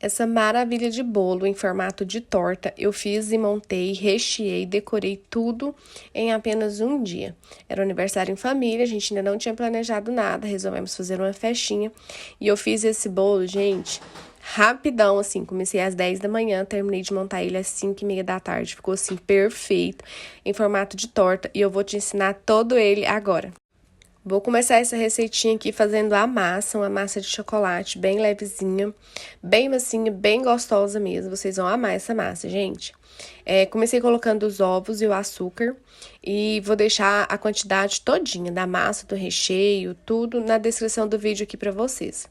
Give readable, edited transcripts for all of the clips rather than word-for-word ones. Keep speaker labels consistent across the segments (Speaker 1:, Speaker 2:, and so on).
Speaker 1: Essa maravilha de bolo em formato de torta, eu fiz e montei, recheei, decorei tudo em apenas um dia. Era um aniversário em família, a gente ainda não tinha planejado nada, resolvemos fazer uma festinha. E eu fiz esse bolo, gente, rapidão, assim, comecei às 10 da manhã, terminei de montar ele às 5:30 da tarde. Ficou, assim, perfeito, em formato de torta, e eu vou te ensinar todo ele agora. Vou começar essa receitinha aqui fazendo a massa, uma massa de chocolate bem levezinha, bem massinha, bem gostosa mesmo. Vocês vão amar essa massa, gente. Comecei colocando os ovos e o açúcar e vou deixar a quantidade todinha da massa, do recheio, tudo na descrição do vídeo aqui pra vocês.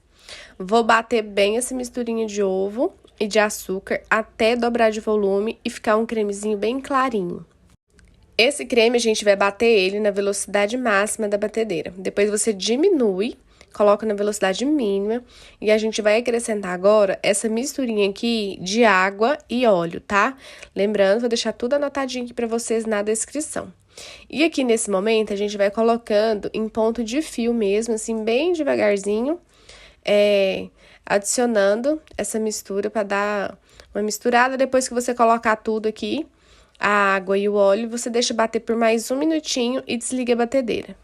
Speaker 1: Vou bater bem essa misturinha de ovo e de açúcar até dobrar de volume e ficar um cremezinho bem clarinho. Esse creme a gente vai bater ele na velocidade máxima da batedeira. Depois você diminui, coloca na velocidade mínima e a gente vai acrescentar agora essa misturinha aqui de água e óleo, tá? Lembrando, vou deixar tudo anotadinho aqui pra vocês na descrição. E aqui nesse momento a gente vai colocando em ponto de fio mesmo, assim, bem devagarzinho, adicionando essa mistura pra dar uma misturada. Depois que você colocar tudo aqui, a água e o óleo, você deixa bater por mais um minutinho e desliga a batedeira.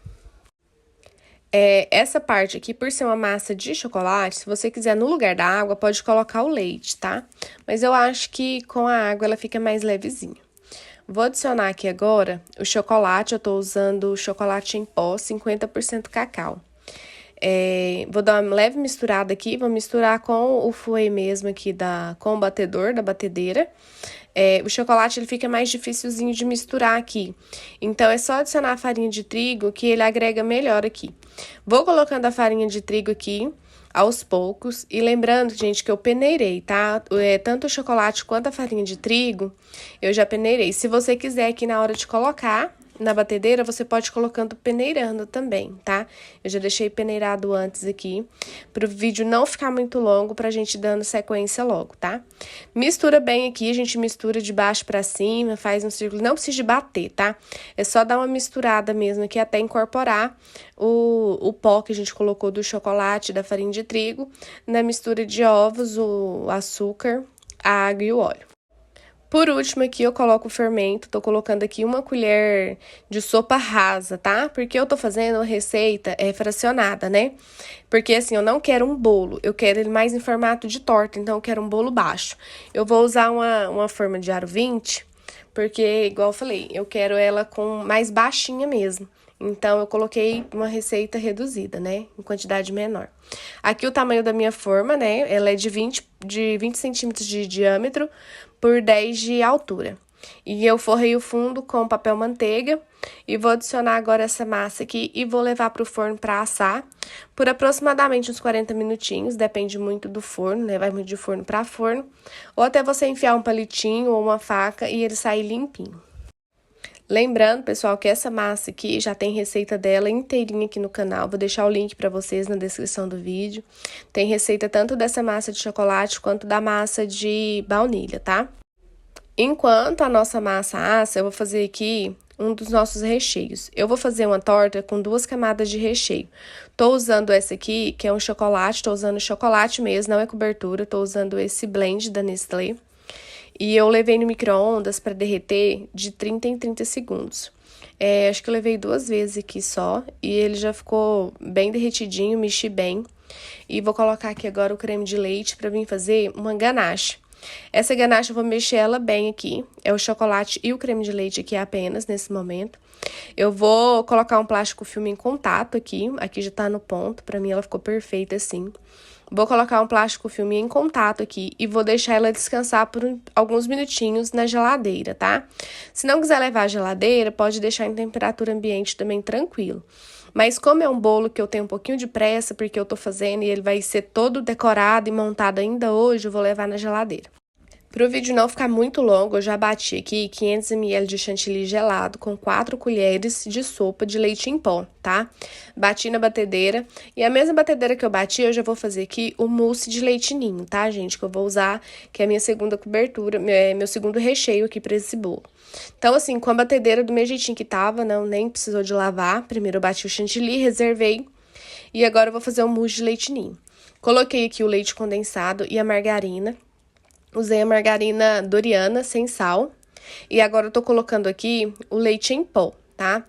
Speaker 1: Essa parte aqui, por ser uma massa de chocolate, se você quiser no lugar da água, pode colocar o leite, tá? Mas eu acho que com a água ela fica mais levezinha. Vou adicionar aqui agora o chocolate, eu tô usando o chocolate em pó, 50% cacau. Vou dar uma leve misturada aqui, vou misturar com o fouet mesmo aqui, com o batedor da batedeira. O chocolate ele fica mais dificilzinho de misturar aqui, então é só adicionar a farinha de trigo que ele agrega melhor aqui. Vou colocando a farinha de trigo aqui aos poucos e lembrando, gente, que eu peneirei, tá? Tanto o chocolate quanto a farinha de trigo, eu já peneirei. Se você quiser aqui na hora de colocar na batedeira, você pode ir colocando peneirando também, tá? Eu já deixei peneirado antes aqui, pro vídeo não ficar muito longo, pra gente dando sequência logo, tá? Mistura bem aqui, a gente mistura de baixo pra cima, faz um círculo, não precisa de bater, tá? É só dar uma misturada mesmo aqui até incorporar o pó que a gente colocou do chocolate, da farinha de trigo, na mistura de ovos, o açúcar, a água e o óleo. Por último, aqui eu coloco o fermento, tô colocando aqui 1 colher de sopa rasa, tá? Porque eu tô fazendo uma receita fracionada, né? Porque assim, eu não quero um bolo, eu quero ele mais em formato de torta, então eu quero um bolo baixo. Eu vou usar uma forma de aro 20, porque, igual eu falei, eu quero ela com mais baixinha mesmo. Então, eu coloquei uma receita reduzida, né? Em quantidade menor. Aqui o tamanho da minha forma, né? Ela é de 20 centímetros de diâmetro por 10 de altura. E eu forrei o fundo com papel manteiga e vou adicionar agora essa massa aqui e vou levar para o forno para assar por aproximadamente uns 40 minutinhos, depende muito do forno, né? Vai muito de forno para forno, ou até você enfiar um palitinho ou uma faca e ele sair limpinho. Lembrando, pessoal, que essa massa aqui já tem receita dela inteirinha aqui no canal. Vou deixar o link para vocês na descrição do vídeo. Tem receita tanto dessa massa de chocolate quanto da massa de baunilha, tá? Enquanto a nossa massa assa, eu vou fazer aqui um dos nossos recheios. Eu vou fazer uma torta com 2 camadas de recheio. Tô usando essa aqui, que é um chocolate, tô usando chocolate mesmo, não é cobertura. Tô usando esse blend da Nestlé. E eu levei no micro-ondas para derreter de 30 em 30 segundos. Acho que eu levei 2 vezes aqui só, e ele já ficou bem derretidinho, mexi bem. E vou colocar aqui agora o creme de leite para vir fazer uma ganache. Essa ganache eu vou mexer ela bem aqui, é o chocolate e o creme de leite aqui apenas nesse momento. Eu vou colocar um plástico filme em contato aqui já tá no ponto, pra mim ela ficou perfeita assim. Vou colocar um plástico filme em contato aqui e vou deixar ela descansar por alguns minutinhos na geladeira, tá? Se não quiser levar à geladeira, pode deixar em temperatura ambiente também tranquilo. Mas como é um bolo que eu tenho um pouquinho de pressa, porque eu tô fazendo e ele vai ser todo decorado e montado ainda hoje, eu vou levar na geladeira. Para o vídeo não ficar muito longo, eu já bati aqui 500 ml de chantilly gelado com 4 colheres de sopa de leite em pó, tá? Bati na batedeira e a mesma batedeira que eu bati, eu já vou fazer aqui o mousse de leite ninho, tá, gente? Que eu vou usar, que é a minha segunda cobertura, meu segundo recheio aqui para esse bolo. Então, assim, com a batedeira do meu jeitinho que tava, não, nem precisou de lavar. Primeiro eu bati o chantilly, reservei e agora eu vou fazer o mousse de leite ninho. Coloquei aqui o leite condensado e a margarina. Usei a margarina Doriana sem sal. E agora eu tô colocando aqui o leite em pó, tá?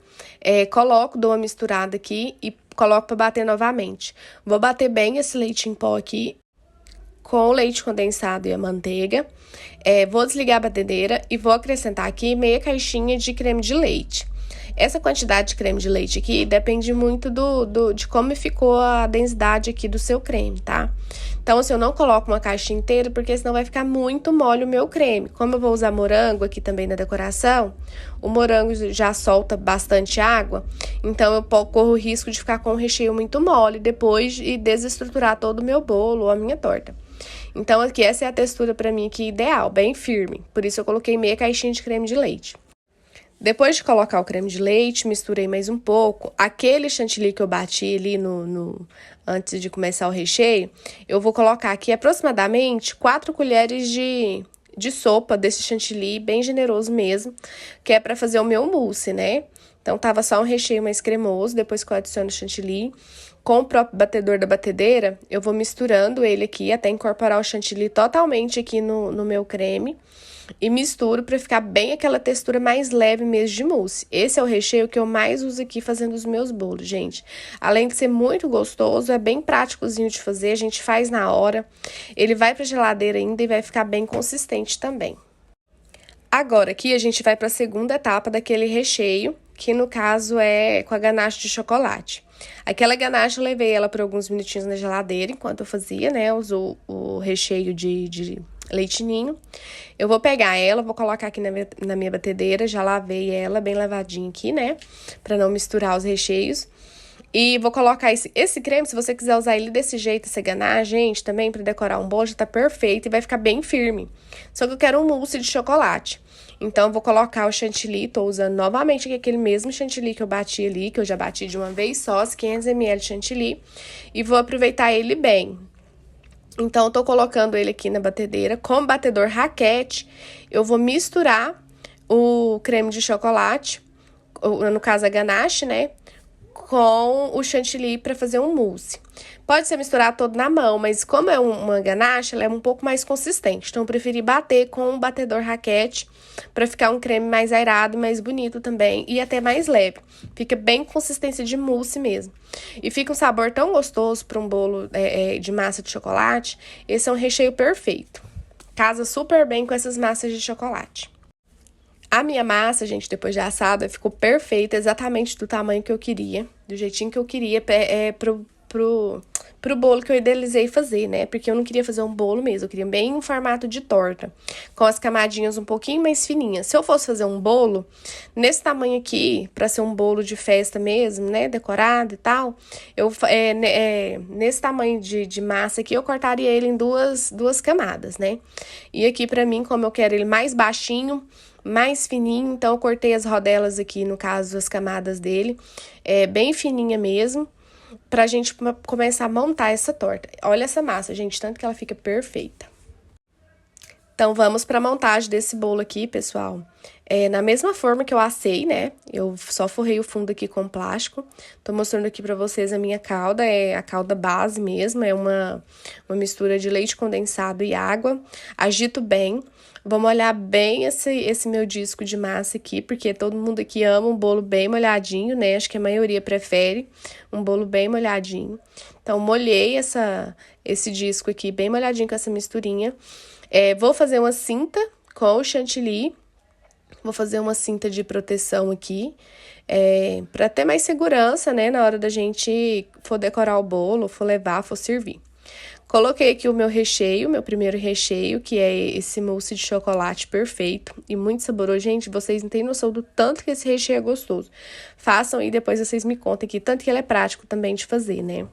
Speaker 1: Coloco, dou uma misturada aqui e coloco pra bater novamente. Vou bater bem esse leite em pó aqui com o leite condensado e a manteiga. Vou desligar a batedeira e vou acrescentar aqui meia caixinha de creme de leite. Essa quantidade de creme de leite aqui depende muito de como ficou a densidade aqui do seu creme, tá? Então, assim, eu não coloco uma caixa inteira, porque senão vai ficar muito mole o meu creme. Como eu vou usar morango aqui também na decoração, o morango já solta bastante água, então eu corro o risco de ficar com o recheio muito mole depois e desestruturar todo o meu bolo ou a minha torta. Então, aqui, essa é a textura pra mim aqui ideal, bem firme. Por isso, eu coloquei meia caixinha de creme de leite. Depois de colocar o creme de leite, misturei mais um pouco. Aquele chantilly que eu bati ali antes de começar o recheio, eu vou colocar aqui aproximadamente 4 colheres de sopa desse chantilly, bem generoso mesmo, que é para fazer o meu mousse, né? Então, tava só um recheio mais cremoso, depois que eu adiciono o chantilly. Com o próprio batedor da batedeira, eu vou misturando ele aqui até incorporar o chantilly totalmente aqui no meu creme. E misturo para ficar bem aquela textura mais leve mesmo de mousse. Esse é o recheio que eu mais uso aqui fazendo os meus bolos, gente. Além de ser muito gostoso, é bem práticozinho de fazer, a gente faz na hora. Ele vai para a geladeira ainda e vai ficar bem consistente também. Agora aqui a gente vai para a segunda etapa daquele recheio, que no caso é com a ganache de chocolate. Aquela ganache eu levei ela por alguns minutinhos na geladeira enquanto eu fazia, né, o recheio de leite ninho. Eu vou pegar ela, vou colocar aqui na minha batedeira, já lavei ela bem lavadinha aqui, né, pra não misturar os recheios. E vou colocar esse creme, se você quiser usar ele desse jeito, essa ganache, gente, também pra decorar um bolo, já tá perfeito e vai ficar bem firme. Só que eu quero um mousse de chocolate. Então, eu vou colocar o chantilly, tô usando novamente aquele mesmo chantilly que eu bati ali, que eu já bati de uma vez só, os 500 ml de chantilly. E vou aproveitar ele bem. Então, eu tô colocando ele aqui na batedeira. Com o batedor raquete, eu vou misturar o creme de chocolate, no caso a ganache, né? Com o chantilly para fazer um mousse. Pode ser misturar todo na mão, mas como é uma ganache, ela é um pouco mais consistente. Então, eu preferi bater com um batedor raquete para ficar um creme mais aerado, mais bonito também e até mais leve. Fica bem consistência de mousse mesmo. E fica um sabor tão gostoso para um bolo de massa de chocolate. Esse é um recheio perfeito. Casa super bem com essas massas de chocolate. A minha massa, gente, depois de assada, ficou perfeita, exatamente do tamanho que eu queria, do jeitinho que eu queria pro bolo que eu idealizei fazer, né? Porque eu não queria fazer um bolo mesmo, eu queria bem um formato de torta, com as camadinhas um pouquinho mais fininhas. Se eu fosse fazer um bolo nesse tamanho aqui, pra ser um bolo de festa mesmo, né? Decorado e tal, nesse tamanho de massa aqui, eu cortaria ele em duas camadas, né? E aqui, pra mim, como eu quero ele mais baixinho, mais fininho, então eu cortei as rodelas aqui, no caso, as camadas dele, bem fininha mesmo, pra gente começar a montar essa torta. Olha essa massa, gente, tanto que ela fica perfeita. Então, vamos pra montagem desse bolo aqui, pessoal. Na mesma forma que eu assei, né? Eu só forrei o fundo aqui com plástico. Tô mostrando aqui pra vocês a minha calda, é a calda base mesmo, é uma mistura de leite condensado e água. Agito bem. Vou molhar bem esse meu disco de massa aqui, porque todo mundo aqui ama um bolo bem molhadinho, né? Acho que a maioria prefere um bolo bem molhadinho. Então, molhei esse disco aqui bem molhadinho com essa misturinha. Vou fazer uma cinta com o chantilly. Vou fazer uma cinta de proteção aqui, para ter mais segurança, né? Na hora da gente for decorar o bolo, for levar, for servir. Coloquei aqui o meu recheio, meu primeiro recheio, que é esse mousse de chocolate perfeito e muito saboroso. Gente, vocês não têm noção do tanto que esse recheio é gostoso. Façam e depois vocês me contem aqui, tanto que ele é prático também de fazer, né?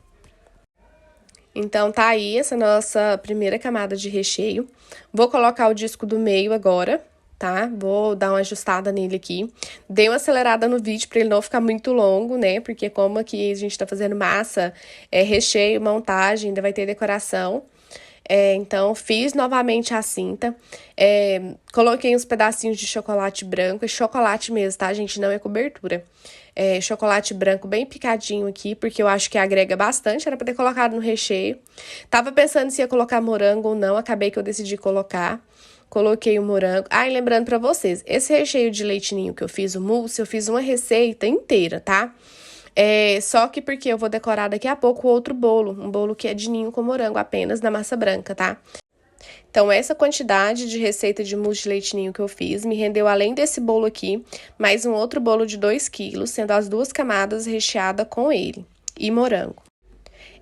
Speaker 1: Então, tá aí essa nossa primeira camada de recheio. Vou colocar o disco do meio agora, tá? Vou dar uma ajustada nele aqui. Dei uma acelerada no vídeo pra ele não ficar muito longo, né? Porque como aqui a gente tá fazendo massa, recheio, montagem, ainda vai ter decoração. Então, fiz novamente a cinta. Coloquei uns pedacinhos de chocolate branco. É chocolate mesmo, tá, gente? Não é cobertura. chocolate branco bem picadinho aqui, porque eu acho que agrega bastante, era pra ter colocado no recheio. Tava pensando se ia colocar morango ou não, acabei que eu decidi colocar. Coloquei o morango. Ah, e lembrando pra vocês, esse recheio de leite ninho que eu fiz, o mousse, eu fiz uma receita inteira, tá? Só que porque eu vou decorar daqui a pouco outro bolo, um bolo que é de ninho com morango apenas na massa branca, tá? Então, essa quantidade de receita de mousse de leite ninho que eu fiz me rendeu, além desse bolo aqui, mais um outro bolo de 2 quilos, sendo as 2 camadas recheada com ele e morango.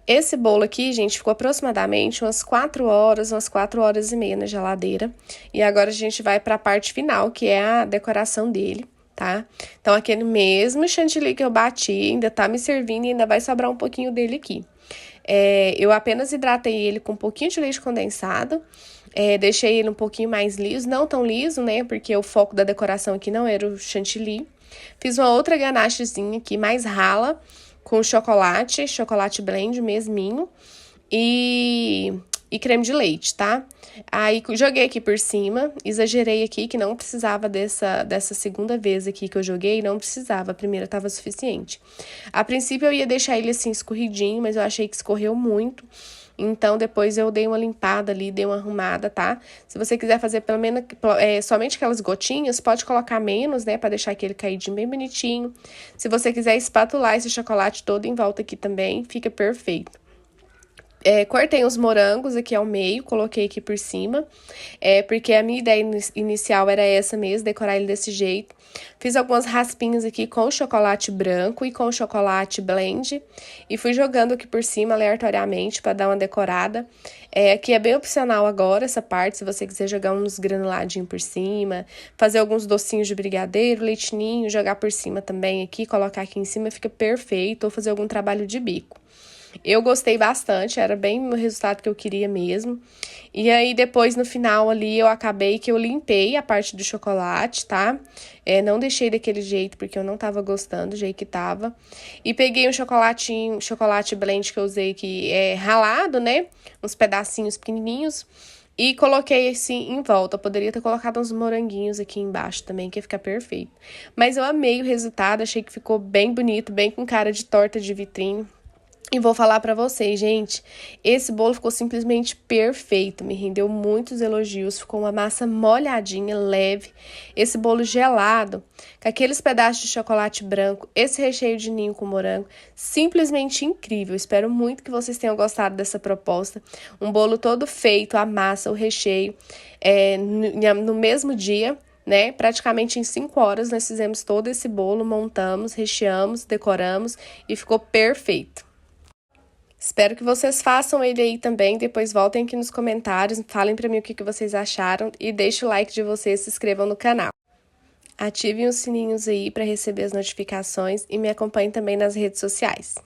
Speaker 1: Esse bolo aqui, gente, ficou aproximadamente umas 4 horas, umas 4 horas e meia na geladeira. E agora a gente vai para a parte final, que é a decoração dele, tá? Então, aquele mesmo chantilly que eu bati, ainda tá me servindo e ainda vai sobrar um pouquinho dele aqui. Eu apenas hidratei ele com um pouquinho de leite condensado, deixei ele um pouquinho mais liso, não tão liso, né, porque o foco da decoração aqui não era o chantilly. Fiz uma outra ganachezinha aqui, mais rala, com chocolate blend mesminho, e creme de leite, tá? Aí, joguei aqui por cima, exagerei aqui que não precisava dessa segunda vez aqui que eu joguei, não precisava, a primeira tava suficiente. A princípio, eu ia deixar ele assim escorridinho, mas eu achei que escorreu muito, então depois eu dei uma limpada ali, dei uma arrumada, tá? Se você quiser fazer pelo menos somente aquelas gotinhas, pode colocar menos, né, pra deixar aquele caidinho bem bonitinho. Se você quiser espatular esse chocolate todo em volta aqui também, fica perfeito. Cortei os morangos aqui ao meio, coloquei aqui por cima, porque a minha ideia inicial era essa mesmo, decorar ele desse jeito. Fiz algumas raspinhas aqui com chocolate branco e com chocolate blend, e fui jogando aqui por cima aleatoriamente para dar uma decorada. Aqui é bem opcional agora essa parte, se você quiser jogar uns granuladinhos por cima, fazer alguns docinhos de brigadeiro, leitinho, jogar por cima também aqui, colocar aqui em cima, fica perfeito, ou fazer algum trabalho de bico. Eu gostei bastante, era bem o resultado que eu queria mesmo. E aí, depois, no final ali, eu acabei que eu limpei a parte do chocolate, tá? Não deixei daquele jeito, porque eu não tava gostando do jeito que tava. E peguei um chocolate blend que eu usei aqui, ralado, né? Uns pedacinhos pequenininhos. E coloquei assim em volta. Eu poderia ter colocado uns moranguinhos aqui embaixo também, que ia ficar perfeito. Mas eu amei o resultado, achei que ficou bem bonito, bem com cara de torta de vitrine. E vou falar pra vocês, gente, esse bolo ficou simplesmente perfeito, me rendeu muitos elogios, ficou uma massa molhadinha, leve, esse bolo gelado, com aqueles pedaços de chocolate branco, esse recheio de ninho com morango, simplesmente incrível. Espero muito que vocês tenham gostado dessa proposta, um bolo todo feito, a massa, o recheio, no mesmo dia, né? Praticamente em 5 horas nós fizemos todo esse bolo, montamos, recheamos, decoramos e ficou perfeito. Espero que vocês façam ele aí também, depois voltem aqui nos comentários, falem pra mim o que vocês acharam e deixem o like de vocês, se inscrevam no canal. Ativem os sininhos aí para receber as notificações e me acompanhem também nas redes sociais.